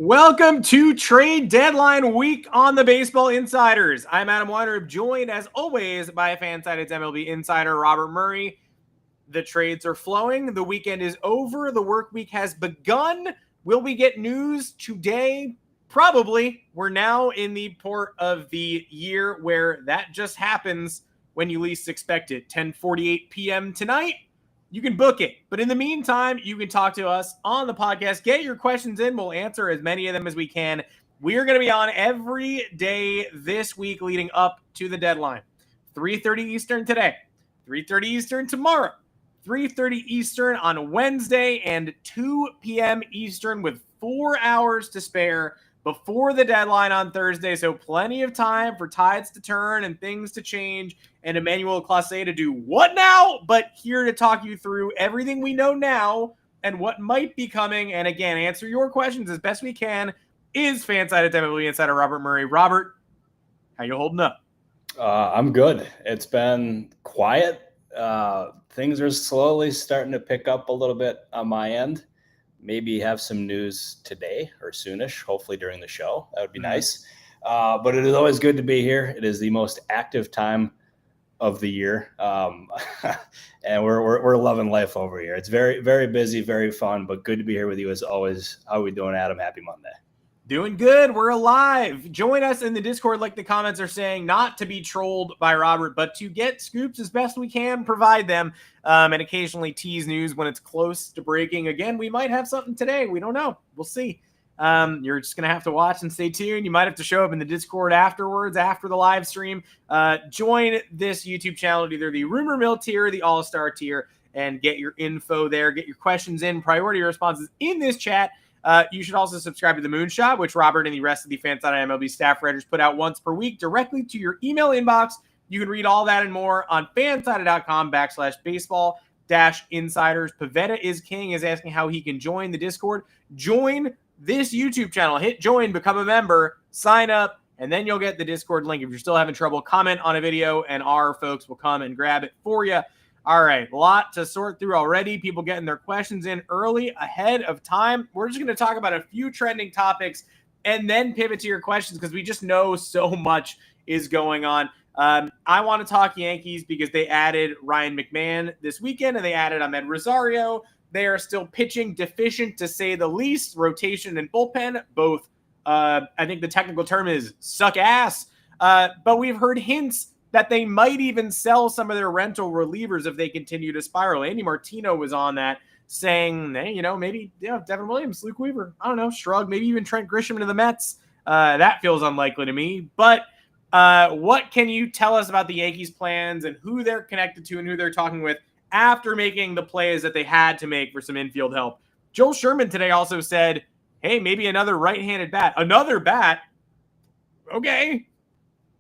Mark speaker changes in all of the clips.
Speaker 1: Welcome to Trade Deadline Week on the Baseball Insiders. I'm Adam Weinrib, joined as always by FanSided's MLB insider Robert Murray. The trades are flowing. The weekend is over. The work week has begun. Will we get news today? Probably. We're now in the port of the year where that just happens when you least expect it. 10:48 p.m. tonight. You can book it. But in the meantime, you can talk to us on the podcast. Get your questions in. We'll answer as many of them as we can. We are going to be on every day this week leading up to the deadline. 3:30 Eastern today, 3:30 Eastern tomorrow, 3:30 Eastern on Wednesday, and 2 p.m. Eastern with 4 hours to spare before the deadline on Thursday. So plenty of time for tides to turn and things to change and Emmanuel Clase to do what now? But here to talk you through everything we know now and what might be coming. And again, answer your questions as best we can is FanSided's MLB insider Robert Murray. Robert, how you holding up?
Speaker 2: I'm good. It's been quiet. Things are slowly starting to pick up a little bit on my end. Maybe have some news today or soonish, hopefully during the show. That would be nice. But it is always good to be here. It is the most active time of the year. And we're loving life over here. It's very, very busy, very fun, but good to be here with you as always. How are we doing, Adam? Happy Monday.
Speaker 1: Doing good. We're alive. Join us in the Discord, like the comments are saying, not to be trolled by Robert, but to get scoops as best we can, provide them, and occasionally tease news when it's close to breaking. Again, we might have something today. We don't know. We'll see. You're just going to have to watch and stay tuned. You might have to show up in the Discord afterwards, after the live stream. Join this YouTube channel at either the Rumor Mill tier or the All-Star tier and get your info there. Get your questions in, priority responses in this chat. You should also subscribe to the Moonshot, which Robert and the rest of the FanSided MLB staff writers put out once per week directly to your email inbox. You can read all that and more on fansided.com/baseball-insiders. Pavetta is King is asking how he can join the Discord. Join this YouTube channel. Hit join, become a member, sign up, and then you'll get the Discord link. If you're still having trouble, comment on a video, and our folks will come and grab it for you. All right, a lot to sort through already. People getting their questions in early ahead of time. We're just going to talk about a few trending topics and then pivot to your questions because we just know so much is going on. I want to talk Yankees because they added Ryan McMahon this weekend and they added Ahmed Rosario. They are still pitching deficient, to say the least. Rotation and bullpen, both, I think the technical term is suck ass. But we've heard hints that they might even sell some of their rental relievers if they continue to spiral. Andy Martino was on that saying, hey, maybe Devin Williams, Luke Weaver, I don't know, shrug, maybe even Trent Grisham into the Mets. That feels unlikely to me. But what can you tell us about the Yankees' plans and who they're connected to and who they're talking with after making the plays that they had to make for some infield help? Joel Sherman today also said, hey, maybe another right-handed bat. Another bat? Okay.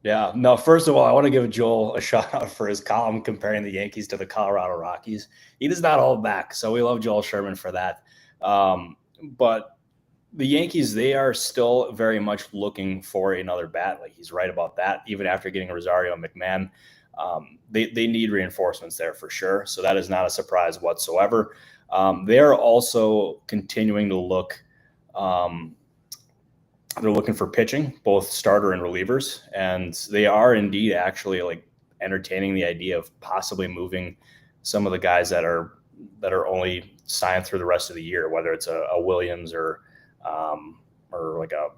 Speaker 2: Yeah, no, first of all, I want to give Joel a shout out for his column comparing the Yankees to the Colorado Rockies. He does not hold back, so we love Joel Sherman for that. But the Yankees, they are still very much looking for another bat. Like, he's right about that, even after getting Rosario and McMahon. They need reinforcements there for sure, so that is not a surprise whatsoever. They are also continuing to look they're looking for pitching, both starter and relievers, and they are indeed actually like entertaining the idea of possibly moving some of the guys that are only signed through the rest of the year, whether it's a Williams or like a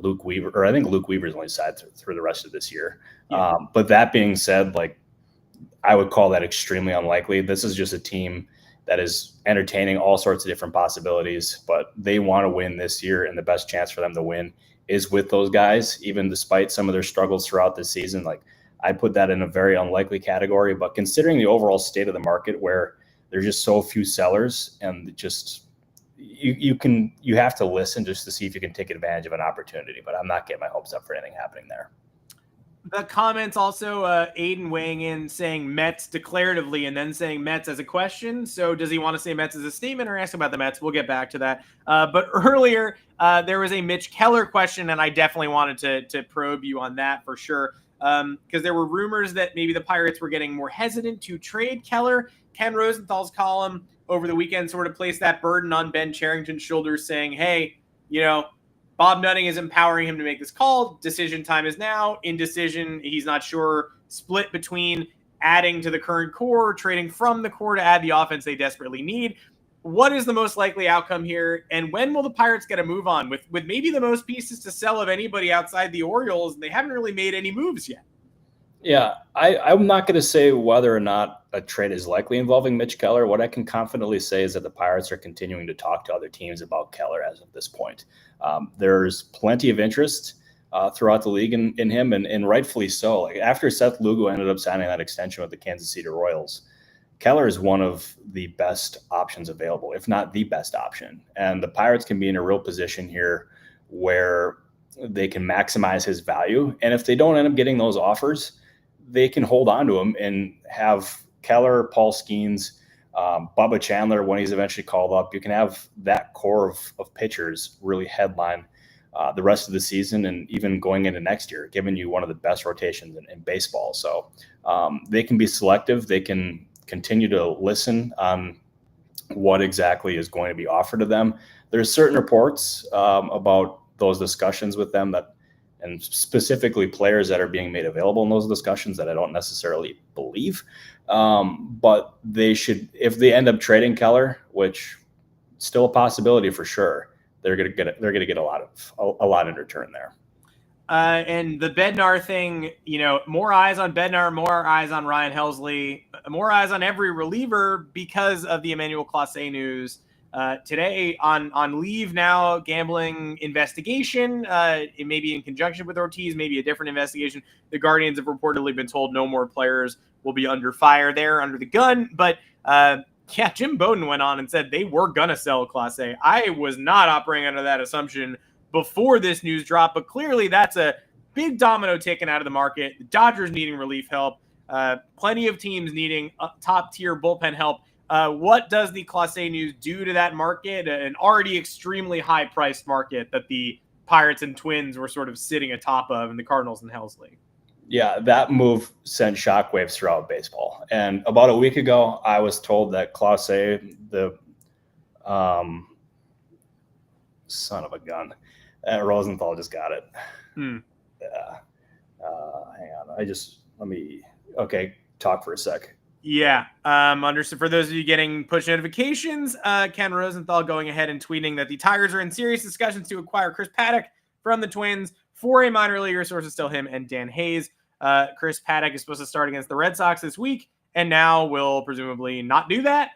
Speaker 2: Luke Weaver, or I think Luke Weaver is only signed through the rest of this year. Yeah. But that being said, like, I would call that extremely unlikely. This is just a team that is entertaining all sorts of different possibilities, but they want to win this year, and the best chance for them to win is with those guys, even despite some of their struggles throughout the season. Like, I put that in a very unlikely category, but considering the overall state of the market where there's just so few sellers, and just you have to listen just to see if you can take advantage of an opportunity, but I'm not getting my hopes up for anything happening there.
Speaker 1: The comments also, Aiden weighing in saying Mets declaratively and then saying Mets as a question. So does he want to say Mets as a statement or ask about the Mets? We'll get back to that. But earlier, there was a Mitch Keller question, and I definitely wanted to probe you on that for sure. Because there were rumors that maybe the Pirates were getting more hesitant to trade Keller. Ken Rosenthal's column over the weekend sort of placed that burden on Ben Cherington's shoulders, saying, hey, Bob Nutting is empowering him to make this call. Decision time is now. Indecision, he's not sure. Split between adding to the current core, trading from the core to add the offense they desperately need. What is the most likely outcome here? And when will the Pirates get a move on with maybe the most pieces to sell of anybody outside the Orioles? And they haven't really made any moves yet.
Speaker 2: Yeah, I'm not going to say whether or not a trade is likely involving Mitch Keller. What I can confidently say is that the Pirates are continuing to talk to other teams about Keller as of this point. There's plenty of interest throughout the league in him, and rightfully so. Like after Seth Lugo ended up signing that extension with the Kansas City Royals, Keller is one of the best options available, if not the best option. And the Pirates can be in a real position here where they can maximize his value. And if they don't end up getting those offers, they can hold on to him and have Keller, Paul Skeens, Bubba Chandler when he's eventually called up. You can have that core of pitchers really headline the rest of the season and even going into next year, giving you one of the best rotations in baseball. So they can be selective. They can continue to listen on what exactly is going to be offered to them. There's certain reports about those discussions with them and specifically players that are being made available in those discussions that I don't necessarily believe. But they should, if they end up trading Keller, which still a possibility for sure, they're going to get a lot in return there.
Speaker 1: And the Bednar thing, more eyes on Bednar, more eyes on Ryan Helsley, more eyes on every reliever because of the Emmanuel Clase news. Today on leave now, gambling investigation. It may be in conjunction with Ortiz, maybe a different investigation. The Guardians have reportedly been told no more players will be under fire there, under the gun. But Jim Bowden went on and said they were going to sell Clase. I was not operating under that assumption before this news dropped, but clearly that's a big domino taken out of the market. The Dodgers needing relief help. Plenty of teams needing top-tier bullpen help. What does the Clase news do to that market, an already extremely high-priced market that the Pirates and Twins were sort of sitting atop of in the Cardinals and Helsley?
Speaker 2: Yeah, that move sent shockwaves throughout baseball. And about a week ago, I was told that Clase, the son of a gun, Rosenthal just got it. Yeah. Hang on. Talk for a sec.
Speaker 1: Yeah. Understood. For those of you getting push notifications, Ken Rosenthal going ahead and tweeting that the Tigers are in serious discussions to acquire Chris Paddock from the Twins for a minor leaguer. Sources tell him and Dan Hayes. Chris Paddock is supposed to start against the Red Sox this week, and now will presumably not do that.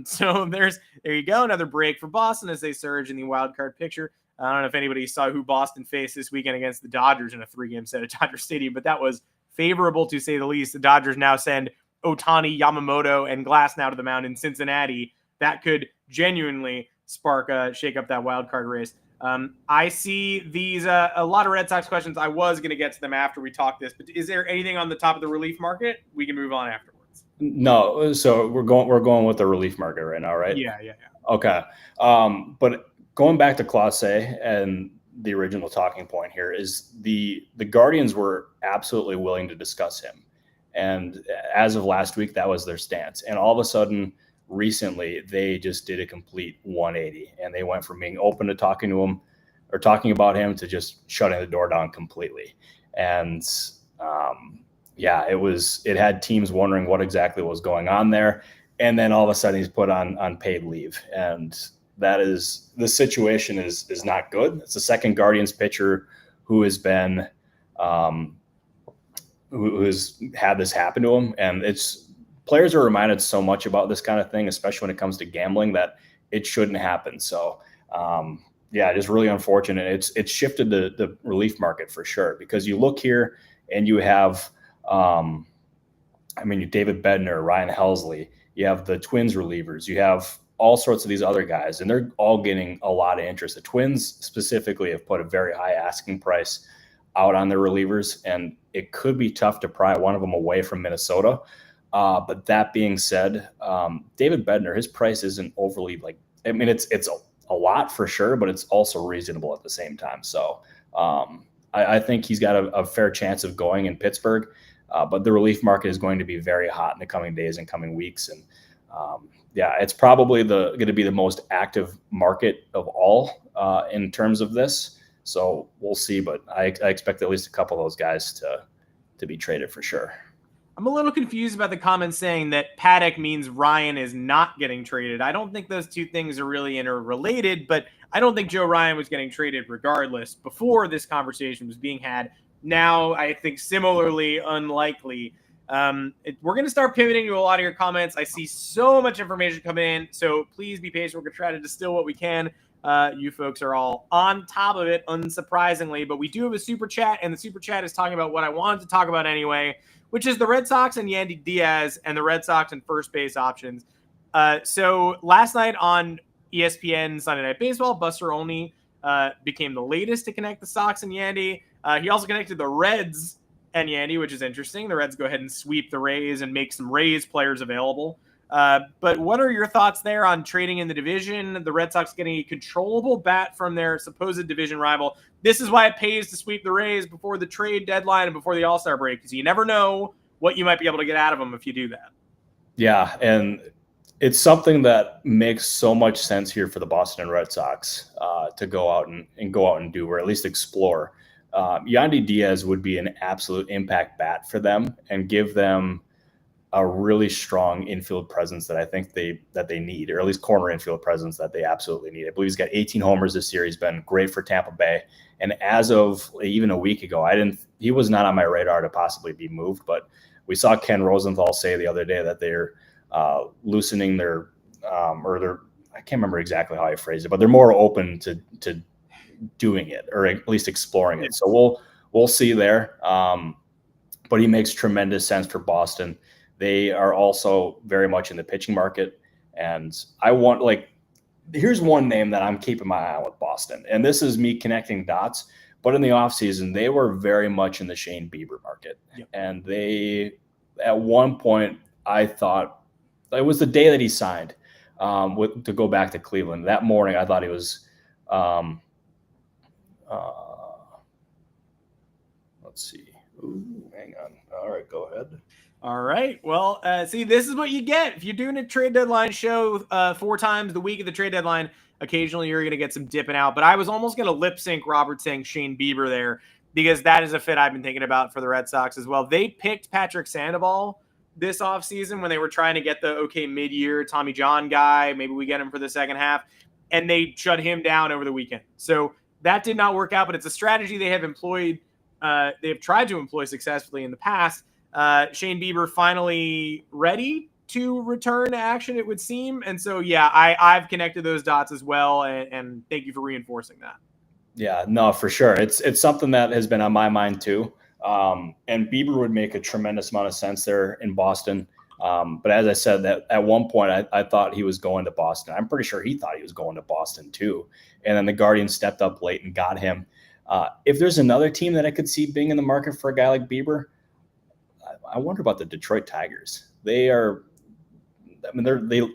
Speaker 1: So there you go. Another break for Boston as they surge in the wild card picture. I don't know if anybody saw who Boston faced this weekend against the Dodgers in a 3-game set at Dodger Stadium, but that was favorable to say the least. The Dodgers now send Ohtani, Yamamoto, and Glass now to the mound in Cincinnati. That could genuinely shake up that wild card race. I see these a lot of Red Sox questions. I was going to get to them after we talk this, but is there anything on the top of the relief market? We can move on afterwards.
Speaker 2: No, so we're going with the relief market right now, right?
Speaker 1: Yeah.
Speaker 2: Okay. But going back to Clase and the original talking point here is the Guardians were absolutely willing to discuss him. And as of last week, that was their stance. And all of a sudden, recently, they just did a complete 180. And they went from being open to talking to him or talking about him to just shutting the door down completely. And it had teams wondering what exactly was going on there. And then all of a sudden he's put on paid leave. And the situation is not good. It's the second Guardians pitcher who has been who's had this happen to him. And players are reminded so much about this kind of thing, especially when it comes to gambling, that it shouldn't happen. So just really unfortunate. It's shifted the relief market for sure, because you look here and you have, David Bednar, Ryan Helsley, you have the Twins relievers, you have all sorts of these other guys, and they're all getting a lot of interest. The Twins specifically have put a very high asking price out on their relievers, and it could be tough to pry one of them away from Minnesota. But that being said, David Bednar, his price isn't overly it's a lot for sure, but it's also reasonable at the same time. So I think he's got a fair chance of going in Pittsburgh, but the relief market is going to be very hot in the coming days and coming weeks. And it's probably going to be the most active market of all in terms of this. So we'll see, but I expect at least a couple of those guys to be traded for sure.
Speaker 1: I'm a little confused about the comments saying that Paddock means Ryan is not getting traded. I don't think those two things are really interrelated, but I don't think Joe Ryan was getting traded regardless before this conversation was being had. Now, I think similarly unlikely. We're going to start pivoting to a lot of your comments. I see so much information coming in, so please be patient. We're going to try to distill what we can. You folks are all on top of it, unsurprisingly, but we do have a super chat, and the super chat is talking about what I wanted to talk about anyway, which is the Red Sox and Yandy Diaz and the Red Sox and first base options. So last night on ESPN Sunday Night Baseball, Buster Olney became the latest to connect the Sox and Yandy. He also connected the Reds and Yandy, which is interesting. The Reds go ahead and sweep the Rays and make some Rays players available. But what are your thoughts there on trading in the division? The Red Sox getting a controllable bat from their supposed division rival. This is why it pays to sweep the Rays before the trade deadline and before the All-Star break, because you never know what you might be able to get out of them if you do that.
Speaker 2: Yeah, and it's something that makes so much sense here for the Boston Red Sox to go out and do, or at least explore. Yandy Diaz would be an absolute impact bat for them and give them a really strong infield presence that I think they need, or at least corner infield presence that they absolutely need. I believe he's got 18 homers this year. He's been great for Tampa Bay. And as of even a week ago, he was not on my radar to possibly be moved, but we saw Ken Rosenthal say the other day that they're loosening their, I can't remember exactly how I phrased it, but they're more open to doing it, or at least exploring it. So we'll see there. But he makes tremendous sense for Boston. They are also very much in the pitching market. And here's one name that I'm keeping my eye on with Boston. And this is me connecting dots. But in the offseason, they were very much in the Shane Bieber market. Yep. And they, at one point, I thought it was the day that he signed to go back to Cleveland. That morning, I thought he was let's see. Ooh, hang on. All right, go ahead.
Speaker 1: All right. Well, see, this is what you get. If you're doing a trade deadline show 4 times the week of the trade deadline, occasionally you're going to get some dipping out. But I was almost going to lip sync Robert saying Shane Bieber there, because that is a fit I've been thinking about for the Red Sox as well. They picked Patrick Sandoval this offseason when they were trying to get the mid-year Tommy John guy. Maybe we get him for the second half. And they shut him down over the weekend. So that did not work out, but it's a strategy they have employed. They have tried to employ successfully in the past. Shane Bieber finally ready to return to action, it would seem. And so, yeah, I've connected those dots as well. And thank you for reinforcing that.
Speaker 2: Yeah, no, for sure. It's something that has been on my mind too. And Bieber would make a tremendous amount of sense there in Boston. But as I said, that at one point I thought he was going to Boston. I'm pretty sure he thought he was going to Boston too. And then the Guardians stepped up late and got him. If there's another team that I could see being in the market for a guy like Bieber, I wonder about the Detroit Tigers. They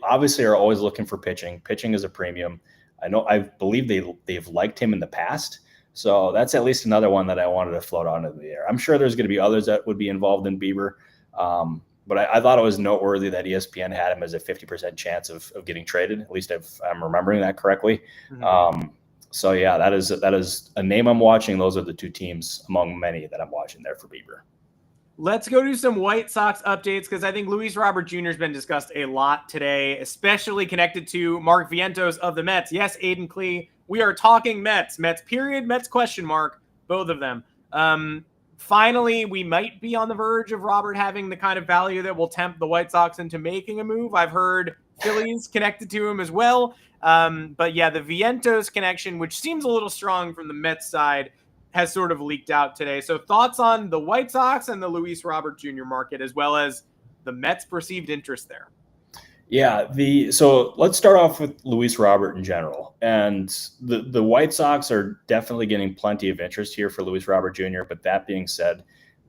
Speaker 2: obviously are always looking for pitching. Pitching is a premium. I believe they've liked him in the past. So that's at least another one that I wanted to float onto the air. I'm sure there's going to be others that would be involved in Bieber. But I thought it was noteworthy that ESPN had him as a 50% chance of getting traded. At least if I'm remembering that correctly. Mm-hmm. So yeah, that is a name I'm watching. Those are the two teams among many that I'm watching there for Bieber.
Speaker 1: Let's go to some White Sox updates, because I think Luis Robert Jr. has been discussed a lot today, especially connected to Mark Vientos of the Mets. Yes, Aiden Klee, we are talking Mets. Mets period, Mets question mark, both of them. Finally, we might be on the verge of Robert having the kind of value that will tempt the White Sox into making a move. I've heard Phillies connected to him as well. But yeah, the Vientos connection, which seems a little strong from the Mets side, has sort of leaked out today. So thoughts on the White Sox and the Luis Robert Jr. market, as well as the Mets' perceived interest there?
Speaker 2: Yeah, so let's start off with Luis Robert in general. And the White Sox are definitely getting plenty of interest here for Luis Robert Jr. But that being said,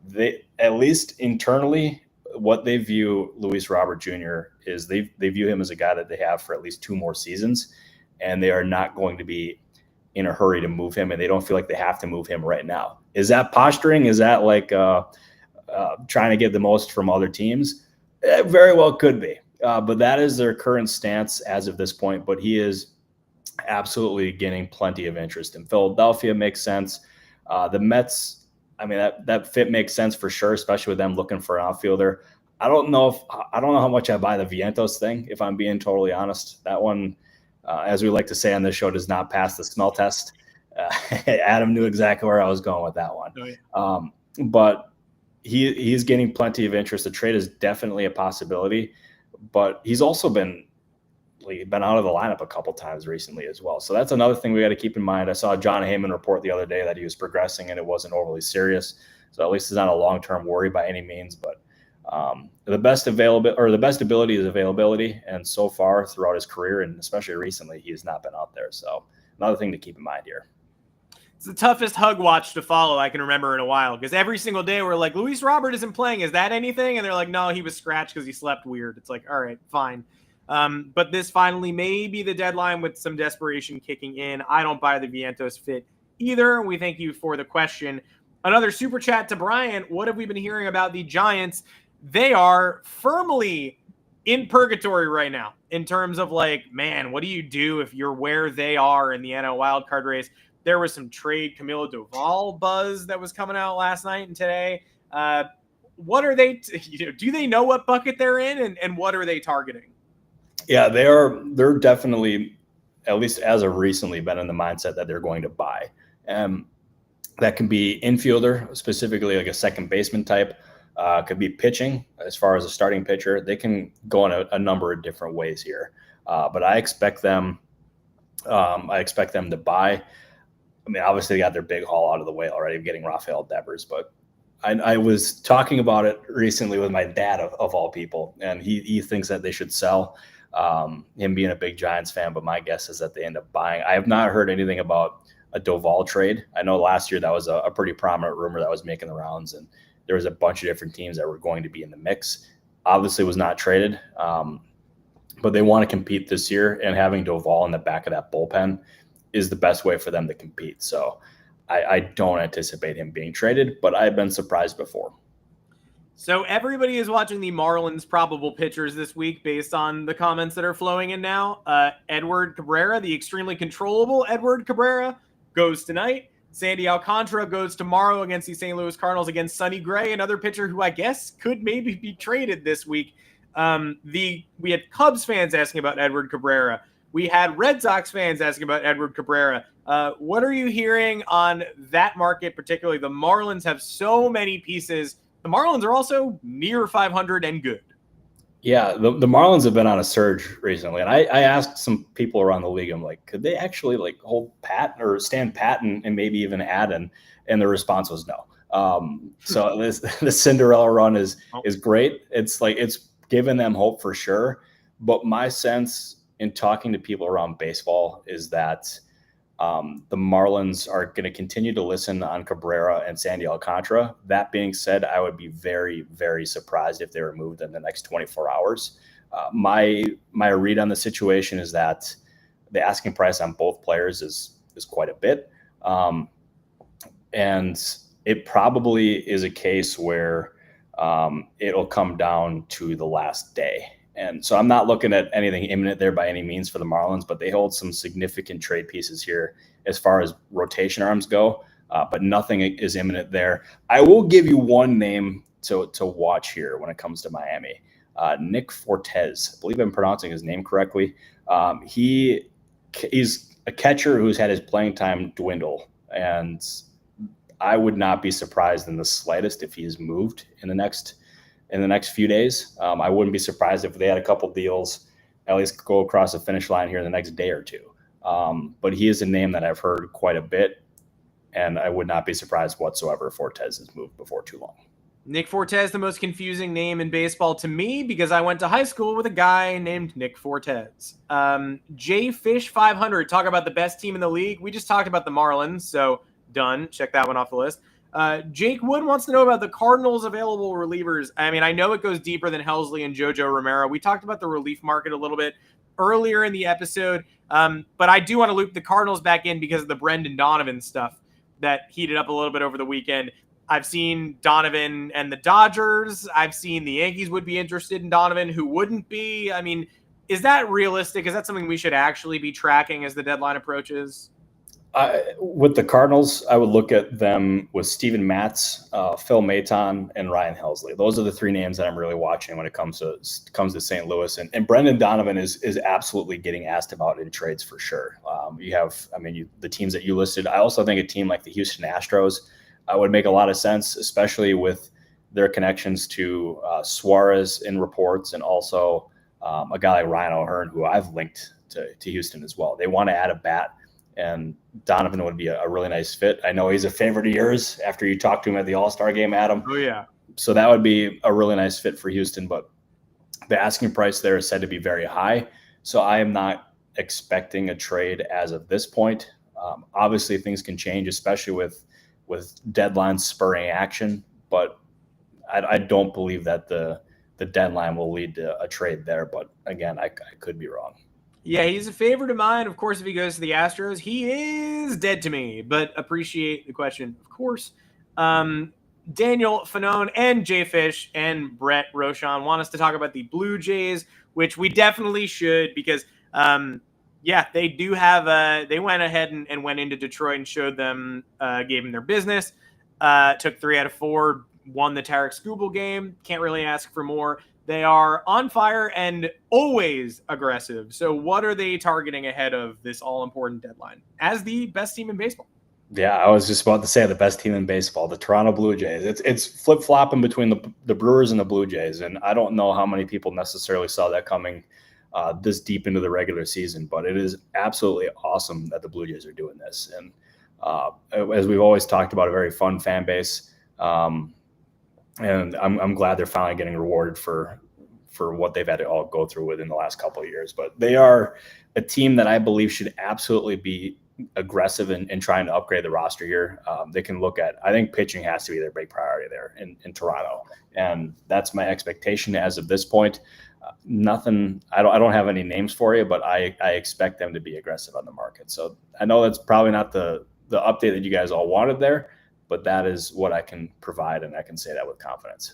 Speaker 2: they, at least internally, what they view Luis Robert Jr. is they view him as a guy that they have for at least 2 more seasons, and they are not going to be in a hurry to move him, and they don't feel like they have to move him right now. Is that posturing? Is that like trying to get the most from other teams? It very well could be. But that is their current stance as of this point. But he is absolutely getting plenty of interest. In Philadelphia makes sense. The Mets, I mean, that fit makes sense for sure, especially with them looking for an outfielder. I don't know how much I buy the Vientos thing, if I'm being totally honest. That one, as we like to say on this show, does not pass the smell test. Adam knew exactly where I was going with that one.
Speaker 1: Oh, yeah.
Speaker 2: But he's getting plenty of interest. The trade is definitely a possibility, but he's also been out of the lineup a couple times recently as well. So that's another thing we got to keep in mind. I saw John Heyman report the other day that he was progressing and it wasn't overly serious. So at least it's not a long-term worry by any means, but the best ability is availability. And so far throughout his career, and especially recently, he has not been out there. So another thing to keep in mind here.
Speaker 1: It's the toughest hug watch to follow I can remember in a while, because every single day we're like, Luis Robert isn't playing. Is that anything? And they're like, no, he was scratched because he slept weird. It's like, all right, fine. But this finally may be the deadline with some desperation kicking in. I don't buy the Vientos fit either. We thank you for the question. Another super chat to Brian. What have we been hearing about the Giants? They are firmly in purgatory right now in terms of like, man, what do you do if you're where they are in the NL wildcard race? There was some trade Camilo Doval buzz that was coming out last night and today. What are they? Do they know what bucket they're in, and what are they targeting?
Speaker 2: Yeah, they're definitely, at least as of recently, been in the mindset that they're going to buy. That can be infielder, specifically like a second baseman type. Could be pitching as far as a starting pitcher. They can go in a number of different ways here. But I expect them to buy. I mean, obviously they got their big haul out of the way already, getting Rafael Devers, but I was talking about it recently with my dad of all people, and he thinks that they should sell, him being a big Giants fan, but my guess is that they end up buying. I have not heard anything about a Doval trade. I know last year that was a pretty prominent rumor that was making the rounds, and there was a bunch of different teams that were going to be in the mix. Obviously was not traded, but they want to compete this year, and having Doval in the back of that bullpen is the best way for them to compete. So I don't anticipate him being traded, but I've been surprised before.
Speaker 1: So everybody is watching the Marlins probable pitchers this week based on the comments that are flowing in now. Edward Cabrera, the extremely controllable Edward Cabrera, goes tonight. Sandy Alcantara goes tomorrow against the St. Louis Cardinals against Sonny Gray, another pitcher who I guess could maybe be traded this week. We had Cubs fans asking about Edward Cabrera. We had Red Sox fans asking about Edward Cabrera. What are you hearing on that market, particularly? The Marlins have so many pieces. The Marlins are also near 500 and good.
Speaker 2: Yeah, the Marlins have been on a surge recently. And I asked some people around the league, I'm like, could they actually like hold pat or stand pat and maybe even add? And the response was no. So the Cinderella run is great. It's like it's given them hope for sure. But my sense in talking to people around baseball is that the Marlins are going to continue to listen on Cabrera and Sandy Alcantara. That being said, I would be very, very surprised if they were moved in the next 24 hours. My read on the situation is that the asking price on both players is quite a bit. And it probably is a case where it'll come down to the last day. And so I'm not looking at anything imminent there by any means for the Marlins, but they hold some significant trade pieces here as far as rotation arms go, but nothing is imminent there. I will give you one name to watch here when it comes to Miami. Nick Fortes, I believe I'm pronouncing his name correctly. He's a catcher who's had his playing time dwindle, and I would not be surprised in the slightest if he's moved in the next few days. I wouldn't be surprised if they had a couple deals at least go across the finish line here in the next day or two. But he is a name that I've heard quite a bit, and I would not be surprised whatsoever if Fortes has moved before too long.
Speaker 1: Nick Fortes, the most confusing name in baseball to me because I went to high school with a guy named Nick Fortes. J Fish 500, talk about the best team in the league. We just talked about the Marlins, so done. Check that one off the list. Jake Wood wants to know about the Cardinals' available relievers. I mean, I know it goes deeper than Helsley and JoJo Romero. We talked about the relief market a little bit earlier in the episode, but I do want to loop the Cardinals back in because of the Brendan Donovan stuff that heated up a little bit over the weekend. I've seen Donovan and the Dodgers. I've seen the Yankees would be interested in Donovan. Who wouldn't be? I mean, Is that realistic? Is that something we should actually be tracking as the deadline approaches?
Speaker 2: With the Cardinals, I would look at them with Steven Matz, Phil Maton, and Ryan Helsley. Those are the three names that I'm really watching when it comes to St. Louis. And Brendan Donovan is absolutely getting asked about in trades for sure. You have, the teams that you listed. I also think a team like the Houston Astros would make a lot of sense, especially with their connections to Suarez in reports, and also a guy like Ryan O'Hearn, who I've linked to Houston as well. They want to add a bat, and Donovan would be a really nice fit. I know he's a favorite of yours after you talked to him at the All-Star game, Adam.
Speaker 1: Oh, yeah.
Speaker 2: So that would be a really nice fit for Houston, but the asking price there is said to be very high. So I am not expecting a trade as of this point. Obviously, things can change, especially with deadlines spurring action, but I don't believe that the deadline will lead to a trade there. But again, I could be wrong.
Speaker 1: Yeah, he's a favorite of mine. Of course, if he goes to the Astros, he is dead to me, but appreciate the question, of course. Daniel Fanone and Jay Fish and Brett Roshan want us to talk about the Blue Jays, which we definitely should, because they do have they went ahead and went into Detroit and showed them, gave them their business, took 3 out of 4, won the Tarek Skubal game. Can't really ask for more. They are on fire and always aggressive. So what are they targeting ahead of this all-important deadline as the best team in baseball?
Speaker 2: Yeah, I was just about to say the best team in baseball, the Toronto Blue Jays. It's flip-flopping between the Brewers and the Blue Jays, and I don't know how many people necessarily saw that coming this deep into the regular season, but it is absolutely awesome that the Blue Jays are doing this. And as we've always talked about, a very fun fan base. And I'm glad they're finally getting rewarded for what they've had to all go through within the last couple of years. But they are a team that I believe should absolutely be aggressive in trying to upgrade the roster here. They can look at, I think pitching has to be their big priority there in Toronto. And that's my expectation as of this point. Nothing, I don't have any names for you, but I expect them to be aggressive on the market. So I know that's probably not the update that you guys all wanted there, but that is what I can provide, and I can say that with confidence.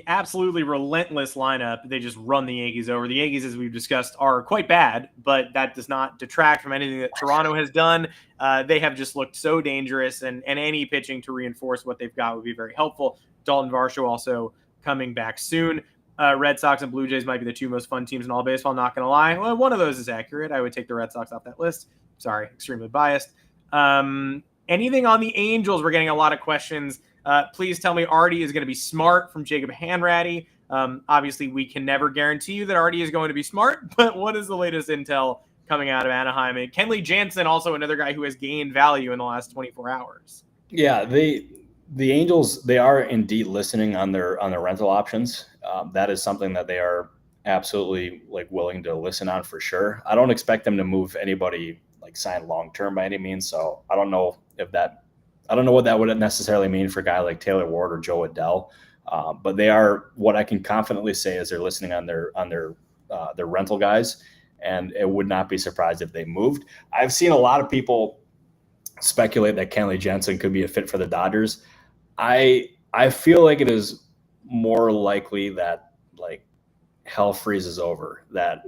Speaker 1: Absolutely relentless lineup. They just run the Yankees over. The Yankees, as we've discussed, are quite bad, but that does not detract from anything that Toronto has done. They have just looked so dangerous, and any pitching to reinforce what they've got would be very helpful. Dalton Varsho also coming back soon. Red Sox and Blue Jays might be the two most fun teams in all baseball, not going to lie. Well, one of those is accurate. I would take the Red Sox off that list. Sorry, extremely biased. Anything on the Angels? We're getting a lot of questions. Please tell me Artie is going to be smart, from Jacob Hanratty. Obviously, we can never guarantee you that Artie is going to be smart, but what is the latest intel coming out of Anaheim? And Kenley Jansen, also another guy who has gained value in the last 24 hours.
Speaker 2: Yeah, the Angels, they are indeed listening on their rental options. That is something that they are absolutely willing to listen on for sure. I don't expect them to move anybody sign long-term by any means. So I don't know what that would necessarily mean for a guy like Taylor Ward or Joe Adell. But they are, what I can confidently say is they're listening on their rental guys, and it would not be surprised if they moved. I've seen a lot of people speculate that Kenley Jansen could be a fit for the Dodgers. I feel like it is more likely that hell freezes over, that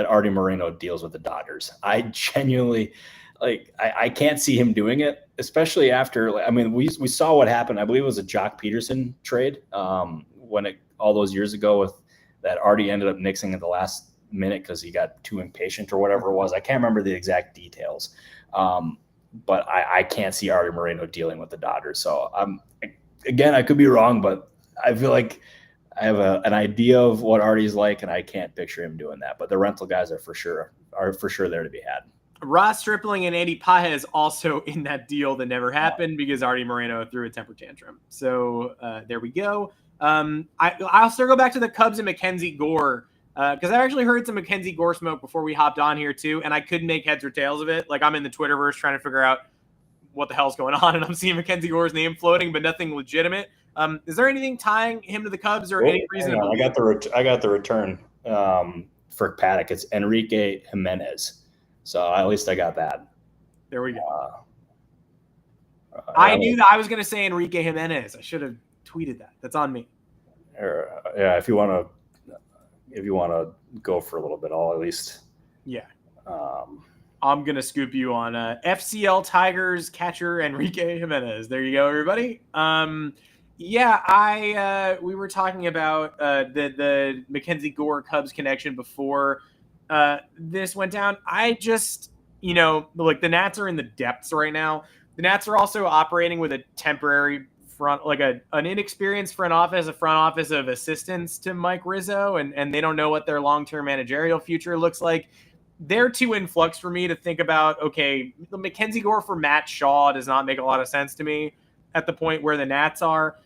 Speaker 2: Artie Moreno deals with the Dodgers. I genuinely I can't see him doing it, especially after, we saw what happened. I believe it was a Jock Peterson trade when all those years ago that Artie ended up nixing at the last minute because he got too impatient or whatever it was. I can't remember the exact details. But I can't see Artie Moreno dealing with the Dodgers. So again, I could be wrong, but I feel like I have an idea of what Artie's like, and I can't picture him doing that. But the rental guys are for sure there to be had.
Speaker 1: Ross Stripling and Andy Paez also in that deal that never happened because Artie Moreno threw a temper tantrum. So there we go. I'll still go back to the Cubs and Mackenzie Gore, because I actually heard some Mackenzie Gore smoke before we hopped on here too, and I couldn't make heads or tails of it. I'm in the Twitterverse trying to figure out what the hell's going on, and I'm seeing Mackenzie Gore's name floating, but nothing legitimate. Is there anything tying him to the Cubs or any reason?
Speaker 2: I got the return for Paddock. It's Enrique Jimenez. So at least I got that.
Speaker 1: There we go. I knew that I was going to say Enrique Jimenez. I should have tweeted that. That's on me.
Speaker 2: Yeah, if you want to go for a little bit. I'll at least.
Speaker 1: Yeah. I'm going to scoop you on FCL Tigers catcher Enrique Jimenez. There you go, everybody. We were talking about the Mackenzie Gore Cubs connection before this went down. I just, look, the Nats are in the depths right now. The Nats are also operating with a temporary an inexperienced front office of assistants to Mike Rizzo, and they don't know what their long-term managerial future looks like. They're too in flux for me to think about, okay, the Mackenzie Gore for Matt Shaw does not make a lot of sense to me at the point where the Nats are.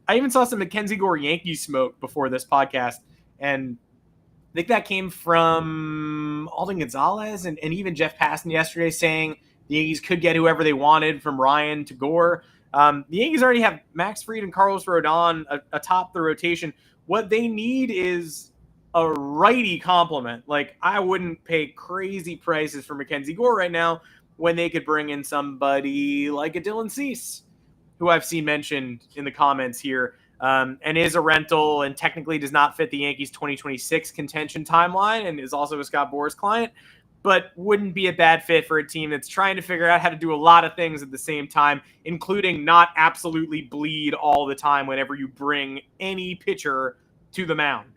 Speaker 1: I even saw some Mackenzie Gore Yankees smoke before this podcast, and I think that came from Alden Gonzalez and even Jeff Passan yesterday saying the Yankees could get whoever they wanted from Ryan to Gore. The Yankees already have Max Fried and Carlos Rodon atop the rotation. What they need is a righty complement. Like, I wouldn't pay crazy prices for Mackenzie Gore right now when they could bring in somebody like a Dylan Cease, who I've seen mentioned in the comments here, and is a rental and technically does not fit the Yankees 2026 contention timeline and is also a Scott Boras client, but wouldn't be a bad fit for a team that's trying to figure out how to do a lot of things at the same time, including not absolutely bleed all the time whenever you bring any pitcher to the mound.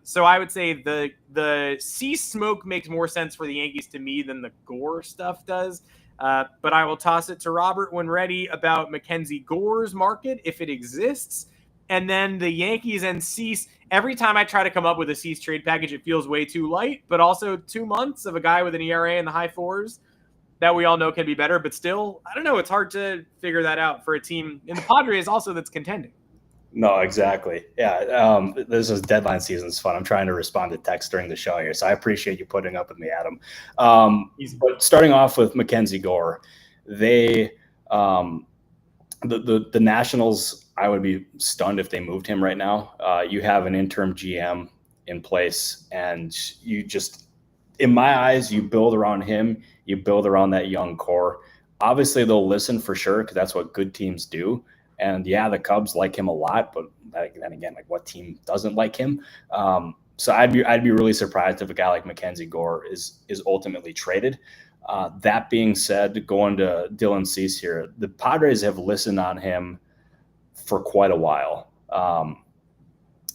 Speaker 1: So I would say the Cease smoke makes more sense for the Yankees to me than the Gore stuff does. But I will toss it to Robert when ready about Mackenzie Gore's market, if it exists. And then the Yankees and Cease, every time I try to come up with a Cease trade package, it feels way too light, but also 2 months of a guy with an ERA in the high fours that we all know can be better. But still, I don't know. It's hard to figure that out for a team in the Padres also that's contending.
Speaker 2: No, exactly. Yeah. This is deadline season. It's fun. I'm trying to respond to text during the show here. So I appreciate you putting up with me, Adam. But starting off with Mackenzie Gore, the Nationals, I would be stunned if they moved him right now. You have an interim GM in place, and you just, in my eyes, you build around him, you build around that young core. Obviously, they'll listen for sure because that's what good teams do. And yeah, the Cubs like him a lot, but then again, like, what team doesn't like him? So I'd be really surprised if a guy like Mackenzie Gore is ultimately traded. That being said, going to Dylan Cease here, the Padres have listened on him for quite a while.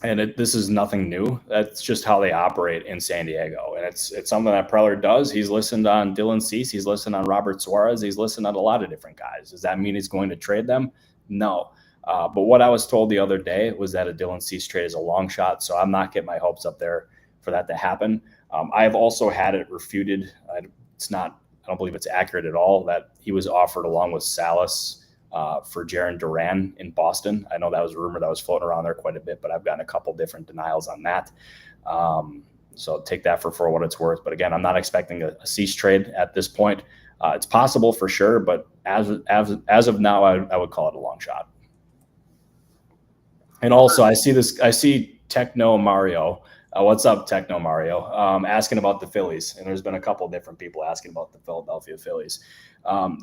Speaker 2: And this is nothing new. That's just how they operate in San Diego. And it's something that Preller does. He's listened on Dylan Cease. He's listened on Robert Suarez. He's listened on a lot of different guys. Does that mean he's going to trade them? No. But what I was told the other day was that a Dylan Cease trade is a long shot. So I'm not getting my hopes up there for that to happen. I've also had it refuted. I don't believe it's accurate at all that he was offered along with Salas for Jarren Duran in Boston. I know that was a rumor that was floating around there quite a bit, but I've gotten a couple different denials on that. So take that for what it's worth. But again, I'm not expecting a Cease trade at this point. It's possible for sure, but as of now, I would call it a long shot. And also, I see Techno Mario. What's up, Techno Mario? Asking about the Phillies, and there's been a couple different people asking about the Philadelphia Phillies.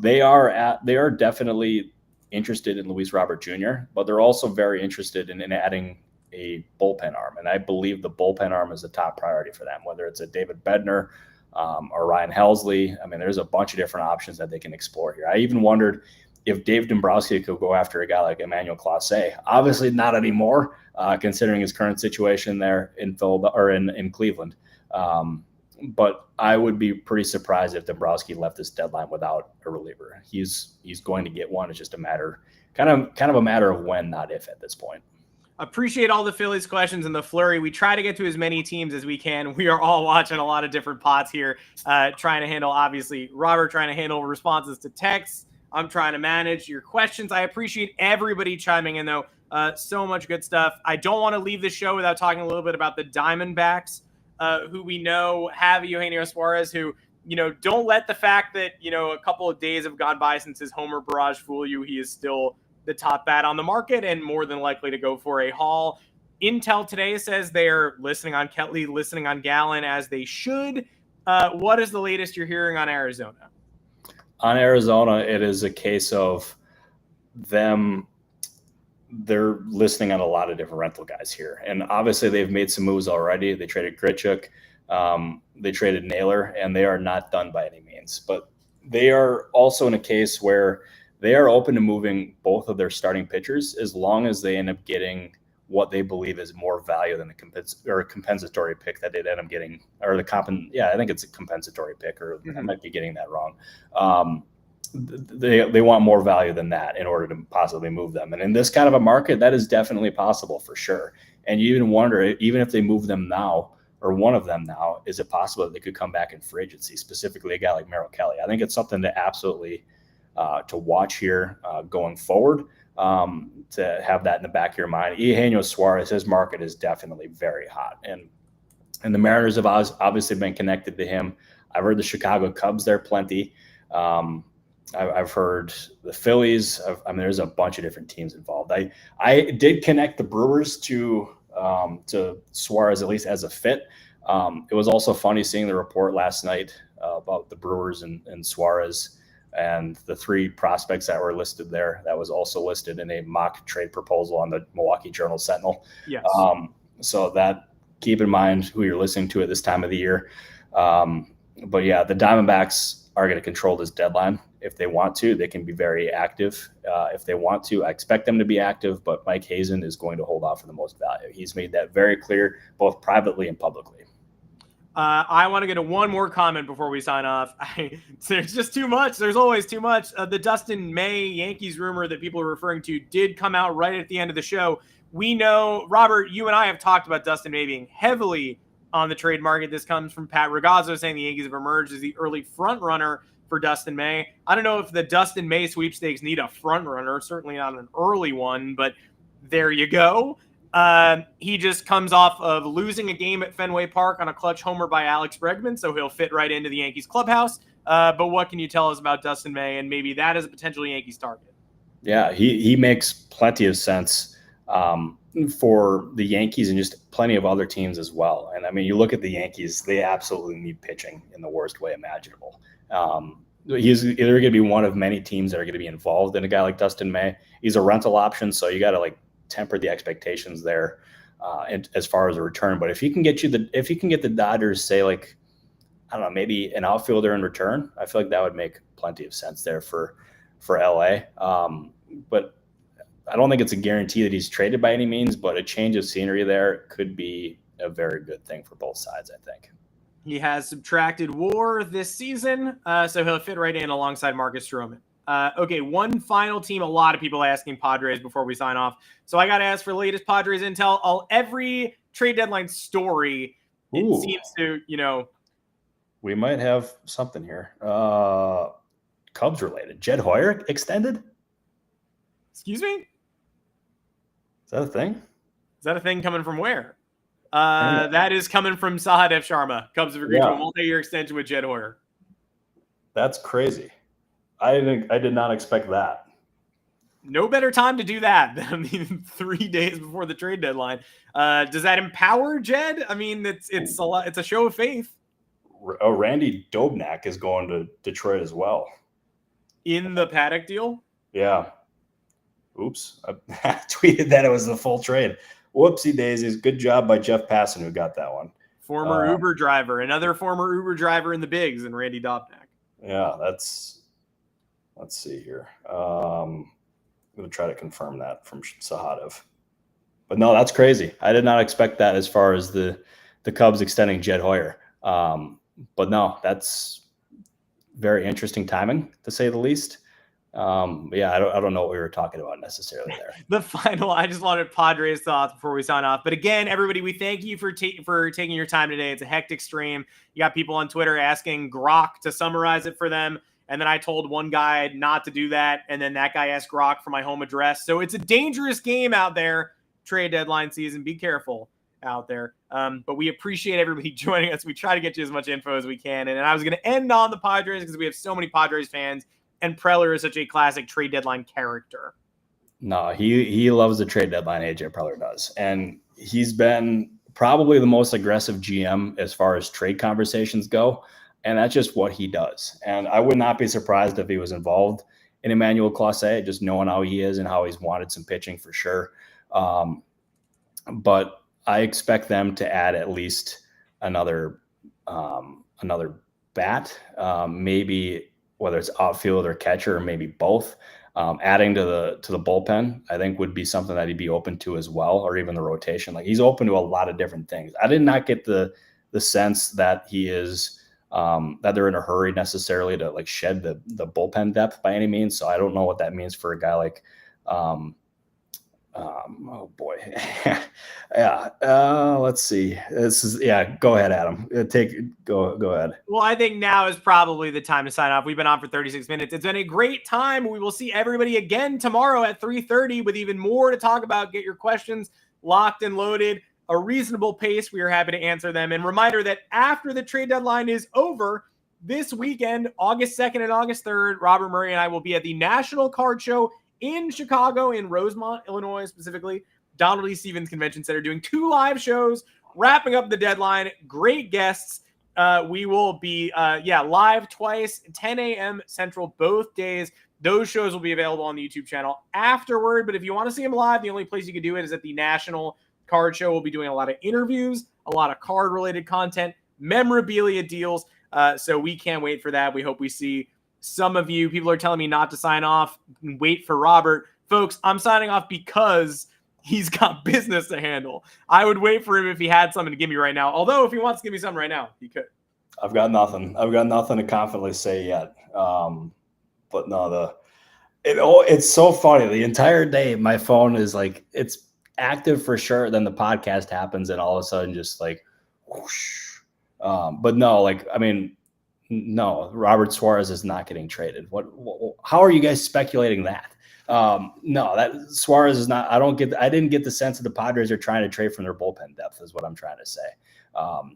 Speaker 2: They are definitely interested in Luis Robert Jr., but they're also very interested in adding a bullpen arm, and I believe the bullpen arm is the top priority for them. Whether it's a David Bednar or Ryan Helsley, I mean, there's a bunch of different options that they can explore here. I even wondered if Dave Dombrowski could go after a guy like Emmanuel Clase. Obviously not anymore, considering his current situation there in Cleveland. But I would be pretty surprised if Dombrowski left this deadline without a reliever. He's going to get one. It's just a matter, kind of a matter of when, not if, at this point.
Speaker 1: Appreciate all the Phillies questions and the flurry. We try to get to as many teams as we can. We are all watching a lot of different pots here, trying to handle, obviously, Robert trying to handle responses to texts. I'm trying to manage your questions. I appreciate everybody chiming in, though. So much good stuff. I don't want to leave the show without talking a little bit about the Diamondbacks, who we know have Eugenio Suarez, who, don't let the fact that, a couple of days have gone by since his homer barrage fool you. He is still the top bat on the market and more than likely to go for a haul. Intel today says they're listening on Ketley, listening on Gallen, as they should. What is the latest you're hearing on Arizona?
Speaker 2: On Arizona, it is a case of them they're listening on a lot of different rental guys here. And obviously they've made some moves already. They traded Grichuk, they traded Naylor, and they are not done by any means. But they are also in a case where they are open to moving both of their starting pitchers as long as they end up getting what they believe is more value than a compensatory pick that they'd end up getting, or I think it's a compensatory pick, or I might be getting that wrong. They want more value than that in order to possibly move them. And in this kind of a market, that is definitely possible for sure. And you even wonder, even if they move them now, or one of them now, is it possible that they could come back in free agency, specifically a guy like Merrill Kelly? I think it's something to absolutely to watch here going forward, to have that in the back of your mind. Eugenio Suarez, his market is definitely very hot. And the Mariners have obviously been connected to him. I've heard the Chicago Cubs there plenty. I've heard the Phillies. There's a bunch of different teams involved. I did connect the Brewers to Suarez, at least as a fit. It was also funny seeing the report last night about the Brewers and Suarez and the 3 prospects that were listed there. That was also listed in a mock trade proposal on the Milwaukee Journal-Sentinel.
Speaker 1: Yes.
Speaker 2: So that, keep in mind who you're listening to at this time of the year. But yeah, the Diamondbacks are going to control this deadline. If they want to, they can be very active. If they want to, I expect them to be active, but Mike Hazen is going to hold off for the most value. He's made that very clear, both privately and publicly.
Speaker 1: I want to get to one more comment before we sign off. There's just too much. There's always too much. The Dustin May Yankees rumor that people are referring to did come out right at the end of the show. We know, Robert, you and I have talked about Dustin May being heavily on the trade market. This comes from Pat Ragazzo saying the Yankees have emerged as the early front runner for Dustin May. I don't know if the Dustin May sweepstakes need a front runner, certainly not an early one, but there you go. He just comes off of losing a game at Fenway Park on a clutch homer by Alex Bregman, so he'll fit right into the Yankees clubhouse. But what can you tell us about Dustin May and maybe that as a potential Yankees target?
Speaker 2: Yeah, he makes plenty of sense for the Yankees and just plenty of other teams as well. And I mean, you look at the Yankees, they absolutely need pitching in the worst way imaginable. He's either going to be one of many teams that are going to be involved in a guy like Dustin May. He's a rental option, so you got to temper the expectations there as far as a return. But if he can get the Dodgers, say I don't know, maybe an outfielder in return, I feel like that would make plenty of sense there for LA. But I don't think it's a guarantee that he's traded by any means, but a change of scenery there could be a very good thing for both sides, I think.
Speaker 1: He has subtracted WAR this season, so he'll fit right in alongside Marcus Stroman. Okay, one final team. A lot of people asking Padres before we sign off. So I got to ask for the latest Padres intel. Every trade deadline story, it seems to,
Speaker 2: We might have something here. Cubs related. Jed Hoyer extended?
Speaker 1: Excuse me?
Speaker 2: Is that a thing?
Speaker 1: Is that a thing coming from where? That is coming from Sahadev Sharma. Cubs have agreed to a multi-year extension with Jed Hoyer.
Speaker 2: That's crazy. I did not expect that.
Speaker 1: No better time to do that than 3 days before the trade deadline. Does that empower Jed? I mean, it's a lot. It's a show of faith.
Speaker 2: Randy Dobnak is going to Detroit as well.
Speaker 1: In the Paddock deal?
Speaker 2: Yeah. Oops. I tweeted that it was the full trade. Whoopsie daisies. Good job by Jeff Passan who got that one.
Speaker 1: Former Uber driver. Another former Uber driver in the bigs and Randy Dobnak.
Speaker 2: Yeah, let's see here. I'm going to try to confirm that from Sahadev. But no, that's crazy. I did not expect that as far as the Cubs extending Jed Hoyer. But no, that's very interesting timing, to say the least. Yeah, I don't know what we were talking about necessarily there.
Speaker 1: I just wanted Padres thoughts before we sign off. But again, everybody, we thank you for taking your time today. It's a hectic stream. You got people on Twitter asking Grok to summarize it for them. And then I told one guy not to do that. And then that guy asked Grok for my home address. So it's a dangerous game out there. Trade deadline season. Be careful out there. But we appreciate everybody joining us. We try to get you as much info as we can. And I was going to end on the Padres because we have so many Padres fans. And Preller is such a classic trade deadline character.
Speaker 2: No, he loves the trade deadline. AJ Preller does. And he's been probably the most aggressive GM as far as trade conversations go. And that's just what he does. And I would not be surprised if he was involved Emmanuel Clase, just knowing how he is and how he's wanted some pitching for sure. But I expect them to add at least another bat, maybe whether it's outfield or catcher or maybe both. Adding to the bullpen, I think would be something that he'd be open to as well, or even the rotation. Like, he's open to a lot of different things. I did not get the sense that he is that they're in a hurry necessarily to like shed the bullpen depth by any means. So I don't know what that means for a guy like oh boy. Yeah. Let's see. Go ahead, Adam. Go ahead.
Speaker 1: Well, I think now is probably the time to sign off. We've been on for 36 minutes. It's been a great time. We will see everybody again tomorrow at 3:30 with even more to talk about. Get your questions locked and loaded. A reasonable pace. We are happy to answer them. And reminder that after the trade deadline is over this weekend, August 2nd and August 3rd, Robert Murray and I will be at the National Card Show in Chicago, in Rosemont, Illinois, specifically, Donald E. Stevens Convention Center, doing 2 live shows, wrapping up the deadline. Great guests. We will be, live twice, 10 a.m. Central, both days. Those shows will be available on the YouTube channel afterward. But if you want to see them live, the only place you can do it is at the National Card Show. We'll be doing a lot of interviews, a lot of card-related content, memorabilia deals. So we can't wait for that. We hope we see some of you. People are telling me not to sign off and wait for Robert. Folks, I'm signing off because he's got business to handle. I would wait for him if he had something to give me right now. Although if he wants to give me something right now, he could.
Speaker 2: I've got nothing to confidently say yet. But no, it's so funny. The entire day, my phone is like, it's active for sure. Then the podcast happens and all of a sudden just like, whoosh. But no, like, I mean, no, Robert Suarez is not getting traded. How are you guys speculating that? No, that Suarez is not. I didn't get the sense that the Padres are trying to trade from their bullpen depth, is what I'm trying to say.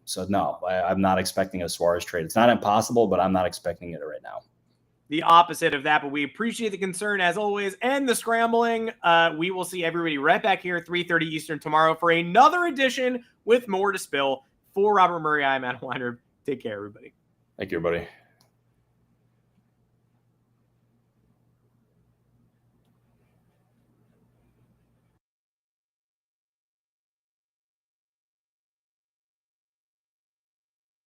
Speaker 2: So no, I'm not expecting a Suarez trade. It's not impossible, but I'm not expecting it right now.
Speaker 1: The opposite of that, but we appreciate the concern as always and the scrambling. We will see everybody right back here at 3:30 Eastern tomorrow for another edition with more to spill. For Robert Murray, I'm Adam Weinrib. Take care, everybody.
Speaker 2: Thank you, everybody.